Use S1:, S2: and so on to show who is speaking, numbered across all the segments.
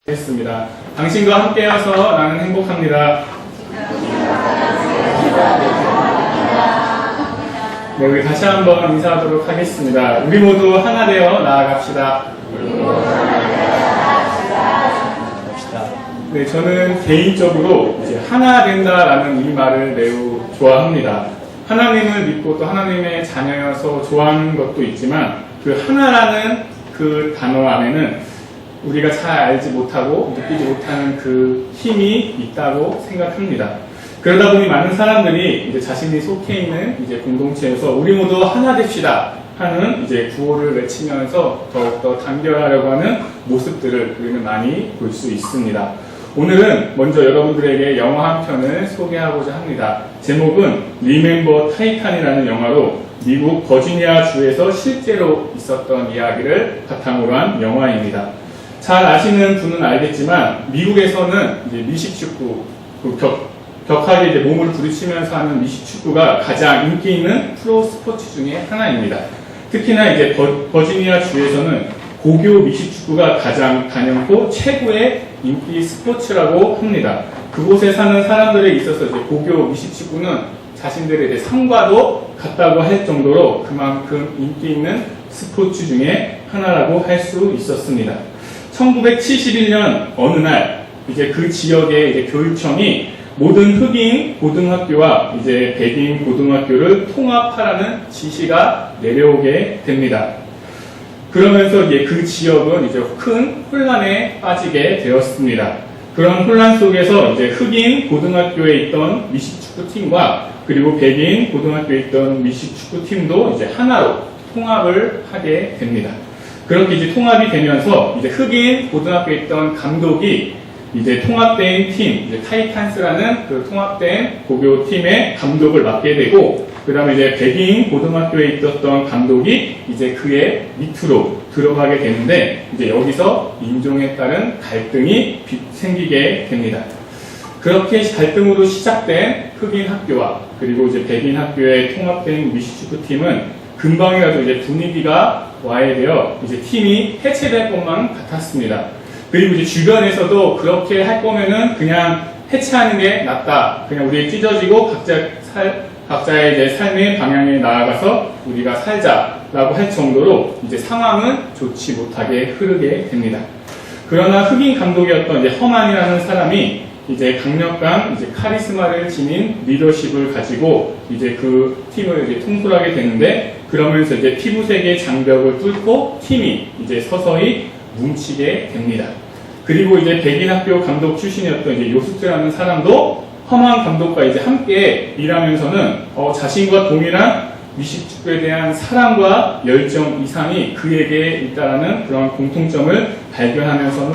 S1: 겠습니다. 당신과 함께여서 나는 행복합니다. 네, 우리 다시 한번 인사하도록 하겠습니다. 우리 모두 하나 되어 나아갑시다. 네, 저는 개인적으로 이제 하나 된다라는 이 말을 매우 좋아합니다. 하나님을 믿고 또 하나님의 자녀여서 좋아하는 것도 있지만 그 하나라는 그 단어 안에는 우리가 잘 알지 못하고 느끼지 못하는 그 힘이 있다고 생각합니다. 그러다 보니 많은 사람들이 이제 자신이 속해 있는 이제 공동체에서 우리 모두 하나 됩시다 하는 이제 구호를 외치면서 더욱더 단결하려고 하는 모습들을 우리는 많이 볼 수 있습니다. 오늘은 먼저 여러분들에게 영화 한 편을 소개하고자 합니다. 제목은 리멤버 타이탄이라는 영화로 미국 버지니아 주에서 실제로 있었던 이야기를 바탕으로 한 영화입니다. 잘 아시는 분은 알겠지만 미국에서는 이제 미식축구, 격하게 이제 몸을 부딪히면서 하는 미식축구가 가장 인기 있는 프로 스포츠 중에 하나입니다. 특히나 이제 버지니아 주에서는 고교 미식축구가 가장 단연코 최고의 인기 스포츠라고 합니다. 그곳에 사는 사람들에 있어서 이제 고교 미식축구는 자신들의 이제 상과도 같다고 할 정도로 그만큼 인기 있는 스포츠 중에 하나라고 할 수 있었습니다. 1971년 어느 날 이제 그 지역의 이제 교육청이 모든 흑인 고등학교와 이제 백인 고등학교를 통합하라는 지시가 내려오게 됩니다. 그러면서 이제 그 지역은 이제 큰 혼란에 빠지게 되었습니다. 그런 혼란 속에서 이제 흑인 고등학교에 있던 미식축구팀과 그리고 백인 고등학교에 있던 미식축구팀도 이제 하나로 통합을 하게 됩니다. 그렇게 이제 통합이 되면서 이제 흑인 고등학교에 있던 감독이 이제 통합된 팀, 이제 타이탄스라는 그 통합된 고교 팀의 감독을 맡게 되고, 그 다음에 이제 백인 고등학교에 있었던 감독이 이제 그의 밑으로 들어가게 되는데, 이제 여기서 인종에 따른 갈등이 생기게 됩니다. 그렇게 갈등으로 시작된 흑인 학교와 그리고 이제 백인 학교의 통합된 미식축구팀은 금방이라도 이제 분위기가 와야 되어 이제 팀이 해체될 것만 같았습니다. 그리고 이제 주변에서도 그렇게 할 거면은 그냥 해체하는 게 낫다. 그냥 우리 찢어지고 각자의 이제 삶의 방향에 나아가서 우리가 살자라고 할 정도로 이제 상황은 좋지 못하게 흐르게 됩니다. 그러나 흑인 감독이었던 이제 허만이라는 사람이 이제 강력한 이제 카리스마를 지닌 리더십을 가지고 이제 그 팀을 이제 통솔하게 되는데, 그러면서 이제 피부색의 장벽을 뚫고 팀이 이제 서서히 뭉치게 됩니다. 그리고 이제 백인 학교 감독 출신이었던 이제 요스트라는 사람도 허만 감독과 이제 함께 일하면서는 자신과 동일한 미식축구에 대한 사랑과 열정 이상이 그에게 있다라는 그런 공통점을 발견하면서는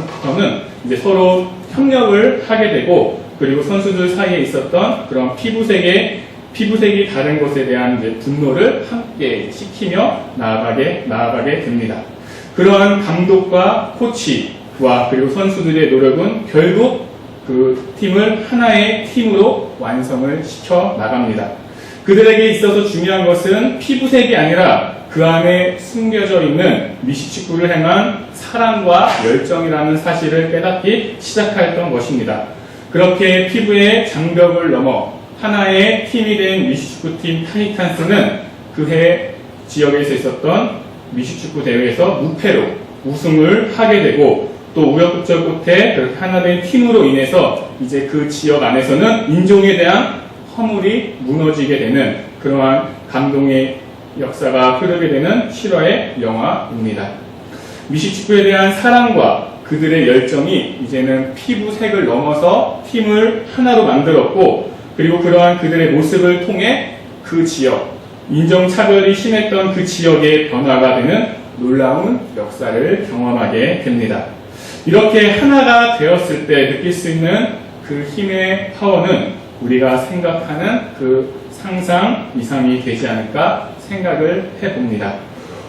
S1: 이제 서로 협력을 하게 되고, 그리고 선수들 사이에 있었던 그런 피부색이 다른 것에 대한 이제 분노를 함께 시키며 나아가게 됩니다. 그러한 감독과 코치와 그리고 선수들의 노력은 결국 그 팀을 하나의 팀으로 완성을 시켜 나갑니다. 그들에게 있어서 중요한 것은 피부색이 아니라 그 안에 숨겨져 있는 미식축구를 향한 사랑과 열정이라는 사실을 깨닫기 시작했던 것입니다. 그렇게 피부의 장벽을 넘어 하나의 팀이 된 미식축구팀 타이탄스는 그해 지역에서 있었던 미식축구 대회에서 무패로 우승을 하게 되고, 또 우여곡절 끝에 그렇게 하나된 팀으로 인해서 이제 그 지역 안에서는 인종에 대한 허물이 무너지게 되는 그러한 감동의 역사가 흐르게 되는 실화의 영화입니다. 미식축구에 대한 사랑과 그들의 열정이 이제는 피부색을 넘어서 팀을 하나로 만들었고, 그리고 그러한 그들의 모습을 통해 그 지역, 인종차별이 심했던 그 지역의 변화가 되는 놀라운 역사를 경험하게 됩니다. 이렇게 하나가 되었을 때 느낄 수 있는 그 힘의 파워는 우리가 생각하는 그 상상 이상이 되지 않을까 생각을 해봅니다.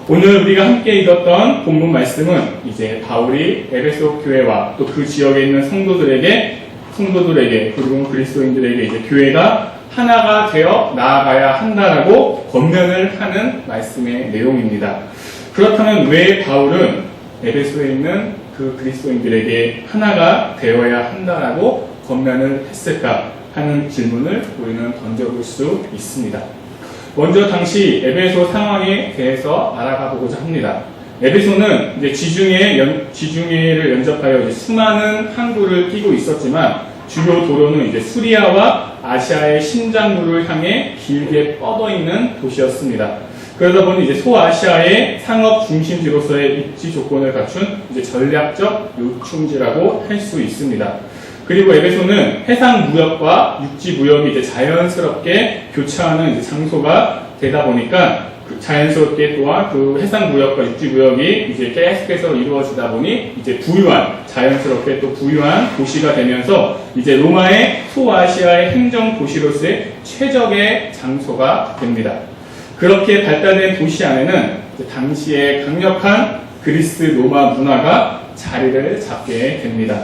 S1: 오늘 우리가 함께 읽었던 본문 말씀은 이제 바울이 에베소 교회와 또 그 지역에 있는 성도들에게 그리고 그리스도인들에게 이제 교회가 하나가 되어 나아가야 한다라고 권면을 하는 말씀의 내용입니다. 그렇다면 왜 바울은 에베소에 있는 그 그리스도인들에게 하나가 되어야 한다라고 권면을 했을까 하는 질문을 우리는 던져볼 수 있습니다. 먼저 당시 에베소 상황에 대해서 알아가 보고자 합니다. 에베소는 이제 지중해를 연접하여 이제 수많은 항구를 끼고 있었지만 주요 도로는 이제 수리아와 아시아의 심장부를 향해 길게 뻗어 있는 도시였습니다. 그러다 보니 이제 소아시아의 상업 중심지로서의 입지 조건을 갖춘 이제 전략적 요충지라고 할 수 있습니다. 그리고 에베소는 해상 무역과 육지 무역이 이제 자연스럽게 교차하는 이제 장소가 되다 보니까 자연스럽게 또한 그 해상 무역과 육지 무역이 이제 계속해서 이루어지다 보니 이제 자연스럽게 또 부유한 도시가 되면서 이제 로마의 소아시아의 행정 도시로서의 최적의 장소가 됩니다. 그렇게 발달된 도시 안에는 당시의 강력한 그리스 로마 문화가 자리를 잡게 됩니다.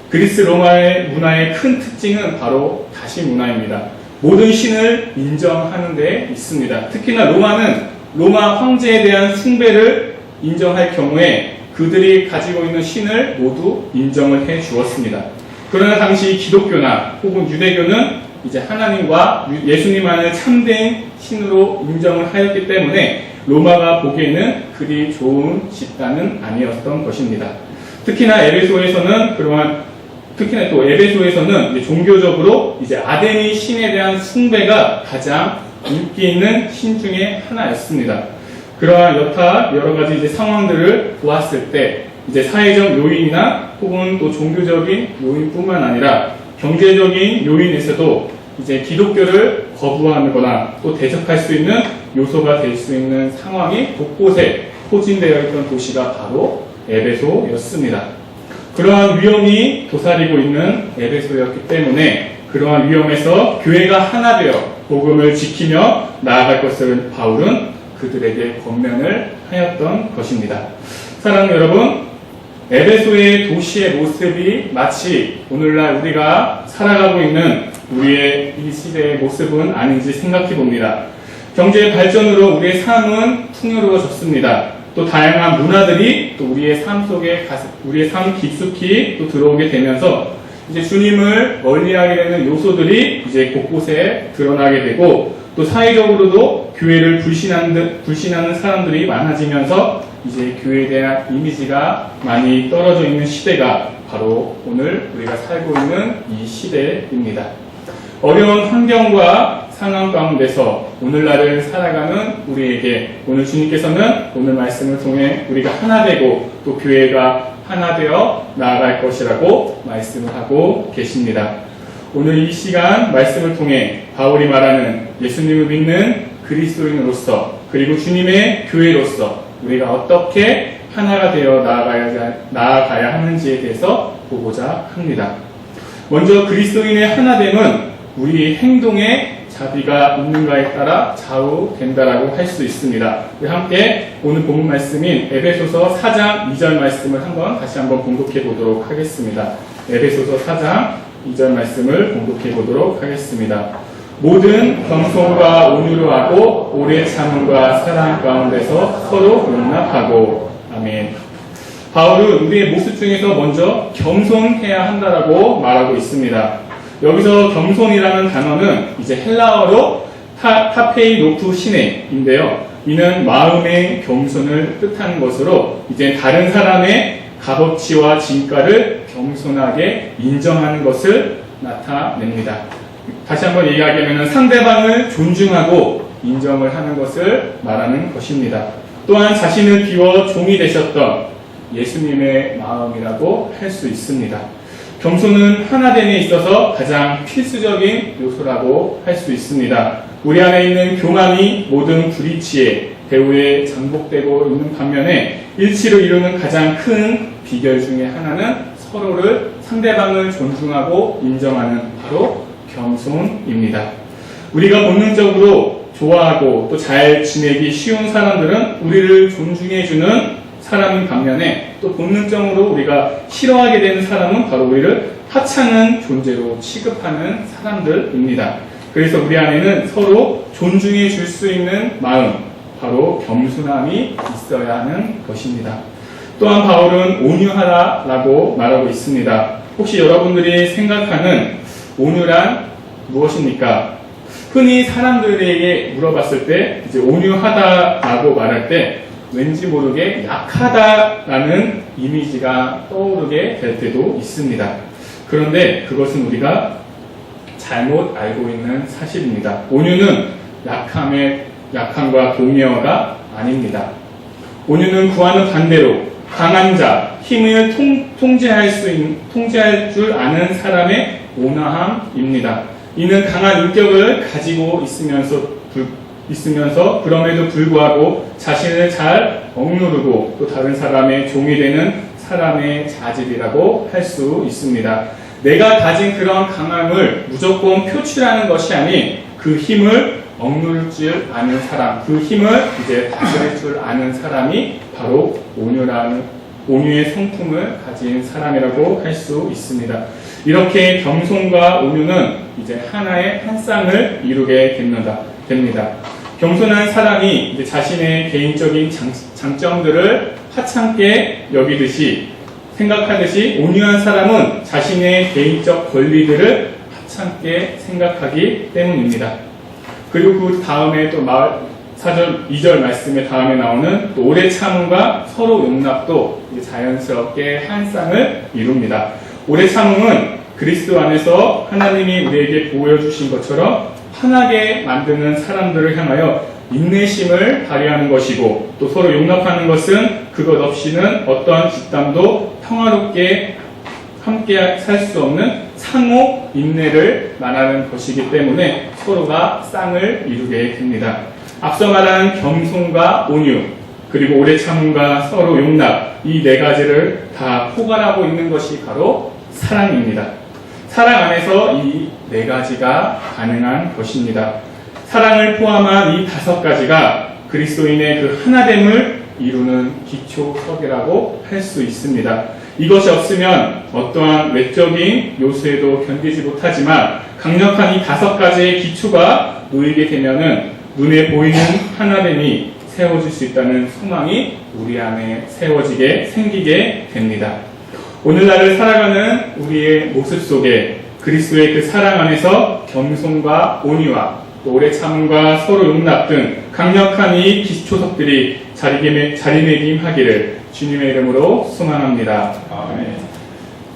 S1: 그리스 로마의 문화의 큰 특징은 바로 다시 문화입니다. 모든 신을 인정하는 데 있습니다. 특히나 로마는 로마 황제에 대한 숭배를 인정할 경우에 그들이 가지고 있는 신을 모두 인정을 해 주었습니다. 그러나 당시 기독교나 혹은 유대교는 이제 하나님과 예수님만을 참된 신으로 인정을 하였기 때문에 로마가 보기에는 그리 좋은 집단은 아니었던 것입니다. 특히나 또 에베소에서는 이제 종교적으로 이제 아데미 신에 대한 숭배가 가장 인기 있는 신 중에 하나였습니다. 그러한 여러 가지 이제 상황들을 보았을 때 이제 사회적 요인이나 혹은 또 종교적인 요인뿐만 아니라 경제적인 요인에서도 이제 기독교를 거부하거나 또 대적할 수 있는 요소가 될 수 있는 상황이 곳곳에 포진되어 있던 도시가 바로 에베소였습니다. 그러한 위험이 도사리고 있는 에베소였기 때문에 그러한 위험에서 교회가 하나 되어 복음을 지키며 나아갈 것을 바울은 그들에게 권면을 하였던 것입니다. 사랑하는 여러분, 에베소의 도시의 모습이 마치 오늘날 우리가 살아가고 있는 우리의 이 시대의 모습은 아닌지 생각해 봅니다. 경제 발전으로 우리의 삶은 풍요로워졌습니다. 또 다양한 문화들이 또 우리의 삶 깊숙이 또 들어오게 되면서 이제 주님을 멀리하게 되는 요소들이 이제 곳곳에 드러나게 되고 또 사회적으로도 교회를 불신하는 사람들이 많아지면서 이제 교회에 대한 이미지가 많이 떨어져 있는 시대가 바로 오늘 우리가 살고 있는 이 시대입니다. 어려운 환경과 상황 가운데서 오늘날을 살아가는 우리에게 오늘 주님께서는 오늘 말씀을 통해 우리가 하나 되고 또 교회가 하나 되어 나아갈 것이라고 말씀을 하고 계십니다. 오늘 이 시간 말씀을 통해 바울이 말하는 예수님을 믿는 그리스도인으로서 그리고 주님의 교회로서 우리가 어떻게 하나가 되어 나아가야 하는지에 대해서 보고자 합니다. 먼저 그리스도인의 하나됨은 우리 행동에 자비가 있는가에 따라 좌우된다라고 할 수 있습니다. 우리 함께 오늘 본문 말씀인 에베소서 4장 2절 말씀을 다시 한번 공독해 보도록 하겠습니다. 에베소서 4장 2절 말씀을 공독해 보도록 하겠습니다. 모든 겸손과 온유로 하고 오래 참음과 사랑 가운데서 서로 용납하고. 아멘. 바울은 우리의 모습 중에서 먼저 겸손해야 한다라고 말하고 있습니다. 여기서 겸손이라는 단어는 이제 헬라어로 타페이노프 시네인데요. 이는 마음의 겸손을 뜻하는 것으로 이제 다른 사람의 값어치와 진가를 겸손하게 인정하는 것을 나타냅니다. 다시 한번 얘기하자면 상대방을 존중하고 인정을 하는 것을 말하는 것입니다. 또한 자신을 비워 종이 되셨던 예수님의 마음이라고 할 수 있습니다. 겸손은 하나됨에 있어서 가장 필수적인 요소라고 할 수 있습니다. 우리 안에 있는 교만이 모든 불이치에 배후에 장복되고 있는 반면에 일치를 이루는 가장 큰 비결 중에 하나는 서로를 상대방을 존중하고 인정하는 바로 겸손입니다. 우리가 본능적으로 좋아하고 또 잘 지내기 쉬운 사람들은 우리를 존중해주는 사람인 반면에 또 본능적으로 우리가 싫어하게 되는 사람은 바로 우리를 하찮은 존재로 취급하는 사람들입니다. 그래서 우리 안에는 서로 존중해 줄 수 있는 마음, 바로 겸손함이 있어야 하는 것입니다. 또한 바울은 온유하라라고 말하고 있습니다. 혹시 여러분들이 생각하는 온유란 무엇입니까? 흔히 사람들에게 물어봤을 때 이제 온유하다라고 말할 때 왠지 모르게 약하다라는 이미지가 떠오르게 될 때도 있습니다. 그런데 그것은 우리가 잘못 알고 있는 사실입니다. 온유는 약함과 동의어가 아닙니다. 온유는 구하는 반대로 강한 자, 힘을 통제할 줄 아는 사람의 온화함입니다. 이는 강한 인격을 가지고 있으면서 그럼에도 불구하고 자신을 잘 억누르고 또 다른 사람의 종이 되는 사람의 자질이라고 할 수 있습니다. 내가 가진 그런 강함을 무조건 표출하는 것이 아닌 그 힘을 억누를 줄 아는 사람, 그 힘을 이제 다스릴 줄 아는 사람이 바로 온유의 성품을 가진 사람이라고 할 수 있습니다. 이렇게 겸손과 온유는 이제 하나의 한 쌍을 이루게 됩니다. 겸손한 사람이 이제 자신의 개인적인 장점들을 하찮게 생각하듯이 온유한 사람은 자신의 개인적 권리들을 하찮게 생각하기 때문입니다. 그리고 그 다음에 또 4절, 2절 말씀의 다음에 나오는 또 오래 참음과 서로 용납도 자연스럽게 한 쌍을 이룹니다. 오래 참음은 그리스도 안에서 하나님이 우리에게 보여주신 것처럼 편하게 만드는 사람들을 향하여 인내심을 발휘하는 것이고, 또 서로 용납하는 것은 그것 없이는 어떤 집단도 평화롭게 함께 살 수 없는 상호 인내를 말하는 것이기 때문에 서로가 쌍을 이루게 됩니다. 앞서 말한 겸손과 온유, 그리고 오래 참음과 서로 용납, 이 네 가지를 다 포괄하고 있는 것이 바로 사랑입니다. 사랑 안에서 이 네 가지가 가능한 것입니다. 사랑을 포함한 이 5가지가 그리스도인의 그 하나됨을 이루는 기초석이라고 할 수 있습니다. 이것이 없으면 어떠한 외적인 요소에도 견디지 못하지만 강력한 이 5가지의 기초가 놓이게 되면은 눈에 보이는 하나됨이 세워질 수 있다는 소망이 우리 안에 생기게 됩니다. 오늘날을 살아가는 우리의 모습 속에 그리스도의 그 사랑 안에서 겸손과 온유와 또 오래 참음과 서로 용납 등 강력한 이 기초석들이 자리매김하기를 주님의 이름으로 소망합니다. 아멘.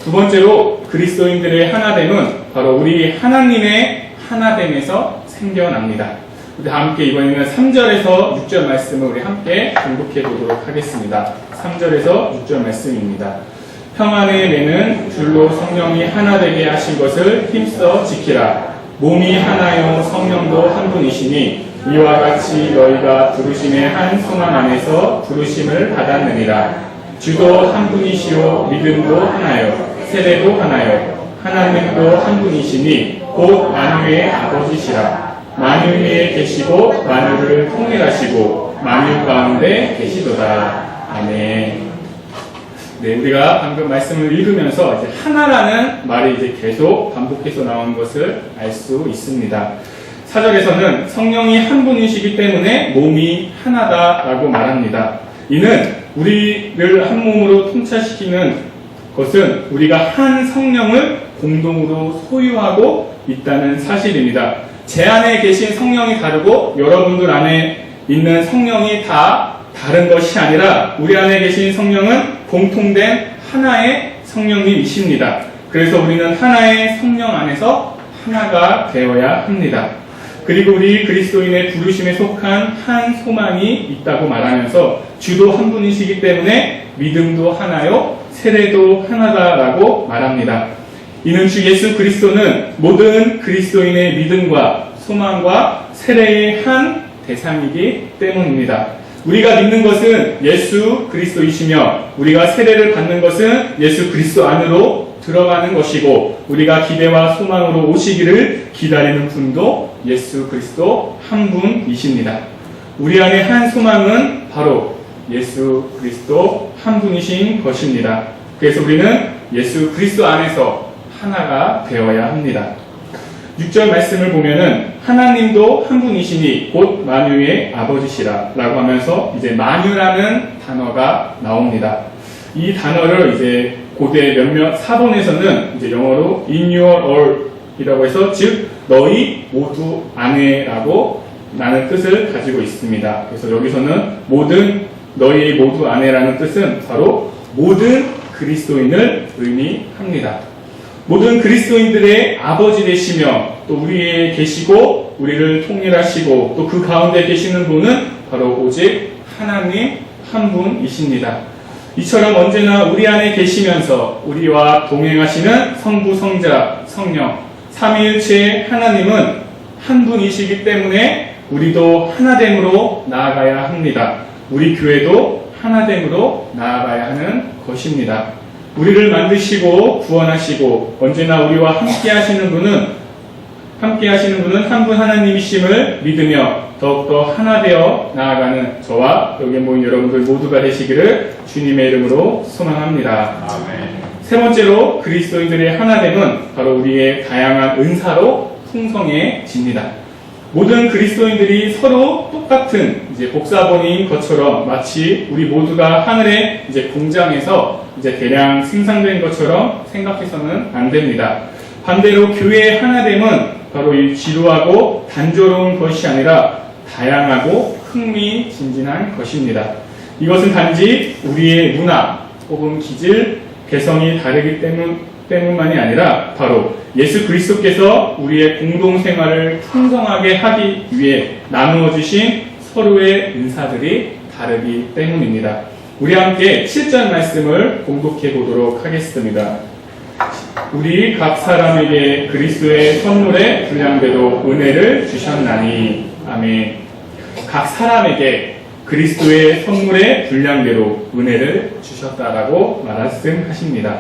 S1: 두 번째로 그리스도인들의 하나됨은 바로 우리 하나님의 하나됨에서 생겨납니다. 우리 함께 이번에는 3절에서 6절 말씀을 우리 함께 공독해 보도록 하겠습니다. 3절에서 6절 말씀입니다. 평안의 매는 줄로 성령이 하나 되게 하신 것을 힘써 지키라. 몸이 하나요 성령도 한 분이시니 이와 같이 너희가 부르심의 한 소망 안에서 부르심을 받았느니라. 주도 한 분이시요 믿음도 하나요 세례도 하나요 하나님도 한 분이시니 곧 만유의 아버지시라. 만유 위에 계시고 만유를 통일하시고 만유 가운데 계시도다. 아멘. 네, 우리가 방금 말씀을 읽으면서 이제 하나라는 말이 이제 계속 반복해서 나오는 것을 알 수 있습니다. 4절에서는 성령이 한 분이시기 때문에 몸이 하나다라고 말합니다. 이는 우리를 한 몸으로 통찰시키는 것은 우리가 한 성령을 공동으로 소유하고 있다는 사실입니다. 제 안에 계신 성령이 다르고 여러분들 안에 있는 성령이 다 다른 것이 아니라 우리 안에 계신 성령은 공통된 하나의 성령님이십니다. 그래서 우리는 하나의 성령 안에서 하나가 되어야 합니다. 그리고 우리 그리스도인의 부르심에 속한 한 소망이 있다고 말하면서 주도 한 분이시기 때문에 믿음도 하나요 세례도 하나다라고 말합니다. 이는 주 예수 그리스도는 모든 그리스도인의 믿음과 소망과 세례의 한 대상이기 때문입니다. 우리가 믿는 것은 예수 그리스도이시며 우리가 세례를 받는 것은 예수 그리스도 안으로 들어가는 것이고 우리가 기대와 소망으로 오시기를 기다리는 분도 예수 그리스도 한 분이십니다. 우리 안에 한 소망은 바로 예수 그리스도 한 분이신 것입니다. 그래서 우리는 예수 그리스도 안에서 하나가 되어야 합니다. 6절 말씀을 보면은 하나님도 한 분이시니 곧 만유의 아버지시라 라고 하면서 이제 만유라는 단어가 나옵니다. 이 단어를 이제 고대 몇몇 사본에서는 이제 영어로 in your all 이라고 해서 즉 너희 모두 안에라고 라는 뜻을 가지고 있습니다. 그래서 여기서는 너희 모두 안에라는 뜻은 바로 모든 그리스도인을 의미합니다. 모든 그리스도인들의 아버지 되시며 또 우리에 계시고 우리를 통일하시고 또 그 가운데 계시는 분은 바로 오직 하나님 한 분이십니다. 이처럼 언제나 우리 안에 계시면서 우리와 동행하시는 성부, 성자, 성령 삼위일체 하나님은 한 분이시기 때문에 우리도 하나됨으로 나아가야 합니다. 우리 교회도 하나됨으로 나아가야 하는 것입니다. 우리를 만드시고 구원하시고 언제나 우리와 함께 하시는 분은 한 분 하나님이심을 믿으며 더욱더 하나 되어 나아가는 저와 여기 모인 여러분들 모두가 되시기를 주님의 이름으로 소망합니다.
S2: 아멘.
S1: 세 번째로 그리스도인들의 하나됨은 바로 우리의 다양한 은사로 풍성해집니다. 모든 그리스도인들이 서로 똑같은 이제 복사본인 것처럼 마치 우리 모두가 하늘의 이제 공장에서 이제 대량 생산된 것처럼 생각해서는 안 됩니다. 반대로 교회의 하나됨은 바로 이 지루하고 단조로운 것이 아니라 다양하고 흥미진진한 것입니다. 이것은 단지 우리의 문화 혹은 기질, 개성이 다르기 때문만이 아니라 바로 예수 그리스도께서 우리의 공동생활을 풍성하게 하기 위해 나누어 주신 서로의 은사들이 다르기 때문입니다. 우리 함께 7절 말씀을 공독해 보도록 하겠습니다. 우리 각 사람에게 그리스도의 선물에 분량대로 은혜를 주셨나니. 아멘. 각 사람에게 그리스도의 선물의 분량대로 은혜를 주셨다라고 말씀하십니다.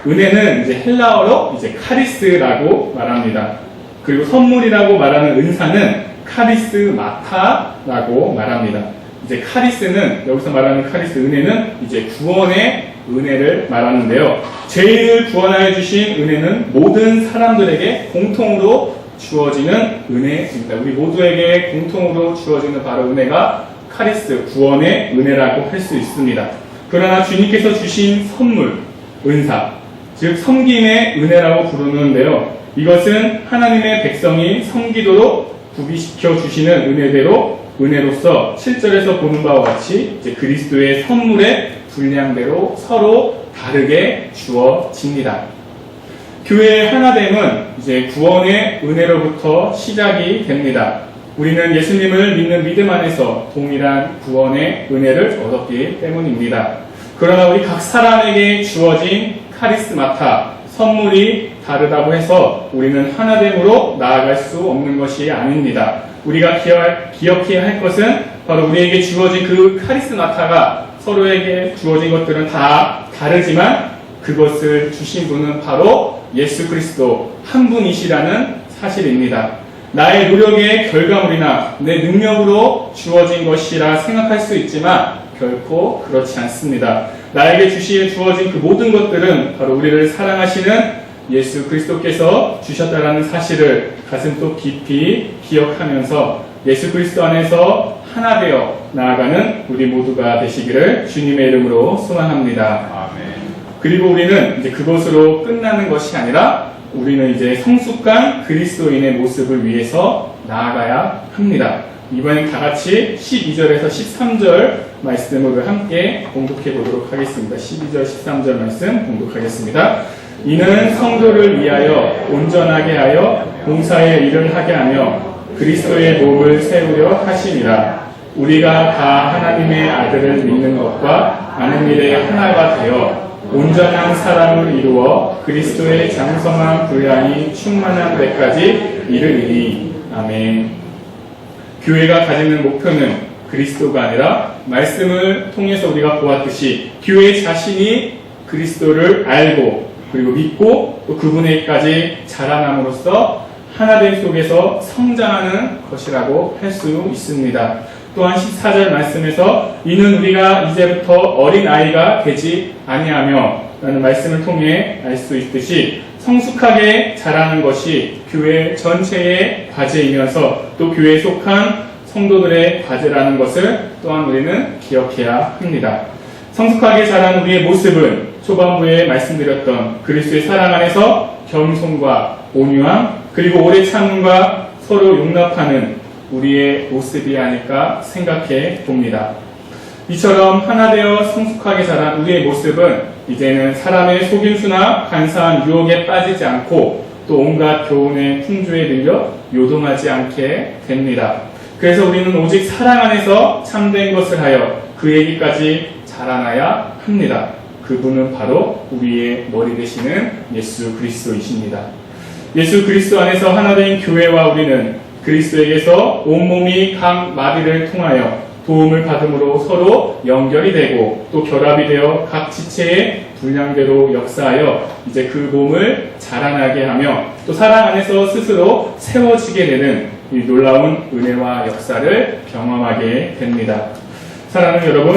S1: 은혜는 이제 헬라어로 이제 카리스라고 말합니다. 그리고 선물이라고 말하는 은사는 카리스마타라고 말합니다. 이제 카리스는 여기서 말하는 카리스 은혜는 이제 구원의 은혜를 말하는데요. 죄인을 구원하여 주신 은혜는 모든 사람들에게 공통으로 주어지는 은혜입니다. 우리 모두에게 공통으로 주어지는 바로 은혜가 카리스, 구원의 은혜라고 할 수 있습니다. 그러나 주님께서 주신 선물, 은사, 즉 섬김의 은혜라고 부르는데요. 이것은 하나님의 백성이 섬기도록 구비시켜 주시는 은혜로서 7절에서 보는 바와 같이 이제 그리스도의 선물의 분량대로 서로 다르게 주어집니다. 교회의 하나됨은 이제 구원의 은혜로부터 시작이 됩니다. 우리는 예수님을 믿는 믿음 안에서 동일한 구원의 은혜를 얻었기 때문입니다. 그러나 우리 각 사람에게 주어진 카리스마타, 선물이 다르다고 해서 우리는 하나됨으로 나아갈 수 없는 것이 아닙니다. 우리가 기억해야 할 것은 바로 우리에게 주어진 그 카리스마타가 서로에게 주어진 것들은 다 다르지만 그것을 주신 분은 바로 예수 그리스도 한 분이시라는 사실입니다. 나의 노력의 결과물이나 내 능력으로 주어진 것이라 생각할 수 있지만 결코 그렇지 않습니다. 나에게 주어진 그 모든 것들은 바로 우리를 사랑하시는 예수 그리스도께서 주셨다라는 사실을 가슴속 깊이 기억하면서 예수 그리스도 안에서 하나 되어 나아가는 우리 모두가 되시기를 주님의 이름으로 소망합니다.
S2: 아멘.
S1: 그리고 우리는 이제 그것으로 끝나는 것이 아니라 우리는 이제 성숙한 그리스도인의 모습을 위해서 나아가야 합니다. 이번엔 다 같이 12절에서 13절 말씀을 함께 공독해 보도록 하겠습니다. 12절, 13절 말씀 공독하겠습니다. 이는 성도를 위하여 온전하게 하여 봉사의 일을 하게 하며 그리스도의 몸을 세우려 하심이라. 우리가 다 하나님의 아들을 믿는 것과 아는 일에 하나가 되어 온전한 사람을 이루어 그리스도의 장성한 분량이 충만한 데까지 이르리니. 아멘. 교회가 가지는 목표는 그리스도가 아니라 말씀을 통해서 우리가 보았듯이 교회 자신이 그리스도를 알고 그리고 믿고 또 그분에게까지 자라남으로써 하나됨 속에서 성장하는 것이라고 할 수 있습니다. 또한 14절 말씀에서 이는 우리가 이제부터 어린아이가 되지 아니하며 라는 말씀을 통해 알 수 있듯이 성숙하게 자라는 것이 교회 전체의 과제이면서 또 교회에 속한 성도들의 과제라는 것을 또한 우리는 기억해야 합니다. 성숙하게 자란 우리의 모습은 초반부에 말씀드렸던 그리스도의 사랑 안에서 겸손과 온유함, 그리고 오래 참음과 서로 용납하는 우리의 모습이 아닐까 생각해 봅니다. 이처럼 하나 되어 성숙하게 자란 우리의 모습은 이제는 사람의 속임수나 간사한 유혹에 빠지지 않고 또 온갖 교훈의 풍조에 들려 요동하지 않게 됩니다. 그래서 우리는 오직 사랑 안에서 참된 것을 하여 그에게까지 자라나야 합니다. 그분은 바로 우리의 머리 되시는 예수 그리스도이십니다. 예수 그리스도 안에서 하나 된 교회와 우리는 그리스도에게서 온몸이 각 마디를 통하여 도움을 받음으로 서로 연결이 되고 또 결합이 되어 각 지체의 분량대로 역사하여 이제 그 몸을 자라나게 하며 또 사랑 안에서 스스로 세워지게 되는 이 놀라운 은혜와 역사를 경험하게 됩니다. 사랑하는 여러분,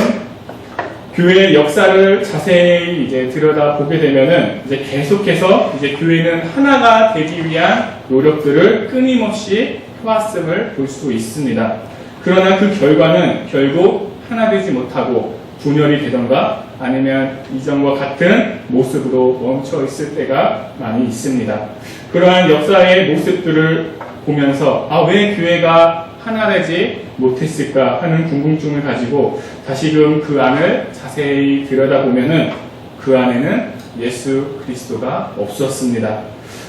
S1: 교회의 역사를 자세히 이제 들여다보게 되면은 이제 계속해서 이제 교회는 하나가 되기 위한 노력들을 끊임없이 해왔음을 볼 수 있습니다. 그러나 그 결과는 결국 하나 되지 못하고 분열이 되던가 아니면 이전과 같은 모습으로 멈춰 있을 때가 많이 있습니다. 그러한 역사의 모습들을 보면서 왜 교회가 하나 되지 못했을까 하는 궁금증을 가지고 다시금 그 안을 자세히 들여다보면은 그 안에는 예수 그리스도가 없었습니다.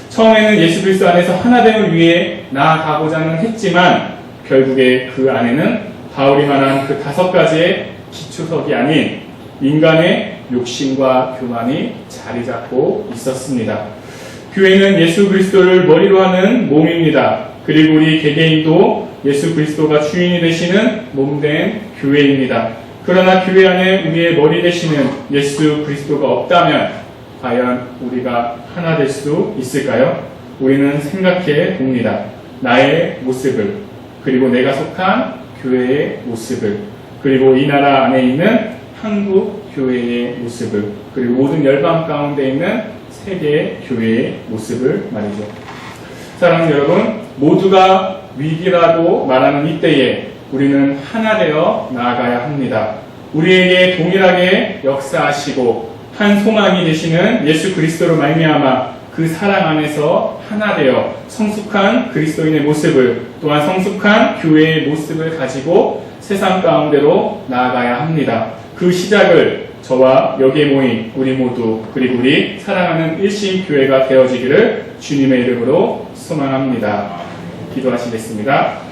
S1: 처음에는 예수 그리스도 안에서 하나됨을 위해 나아가고자는 했지만 결국에 그 안에는 바울이 말한 그 5가지의 기초석이 아닌 인간의 욕심과 교만이 자리 잡고 있었습니다. 교회는 예수 그리스도를 머리로 하는 몸입니다. 그리고 우리 개개인도 예수 그리스도가 주인이 되시는 몸된 교회입니다. 그러나 교회 안에 우리의 머리 되시는 예수 그리스도가 없다면 과연 우리가 하나 될 수 있을까요? 우리는 생각해 봅니다. 나의 모습을, 그리고 내가 속한 교회의 모습을, 그리고 이 나라 안에 있는 한국 교회의 모습을, 그리고 모든 열방 가운데 있는 세계 교회의 모습을 말이죠. 사랑하는 여러분, 모두가 위기라고 말하는 이때에 우리는 하나 되어 나아가야 합니다. 우리에게 동일하게 역사하시고 한 소망이 되시는 예수 그리스도로 말미암아 그 사랑 안에서 하나 되어 성숙한 그리스도인의 모습을, 또한 성숙한 교회의 모습을 가지고 세상 가운데로 나아가야 합니다. 그 시작을 저와 여기에 모인 우리 모두, 그리고 우리 사랑하는 일심교회가 되어지기를 주님의 이름으로 소망합니다. 기도하시겠습니다.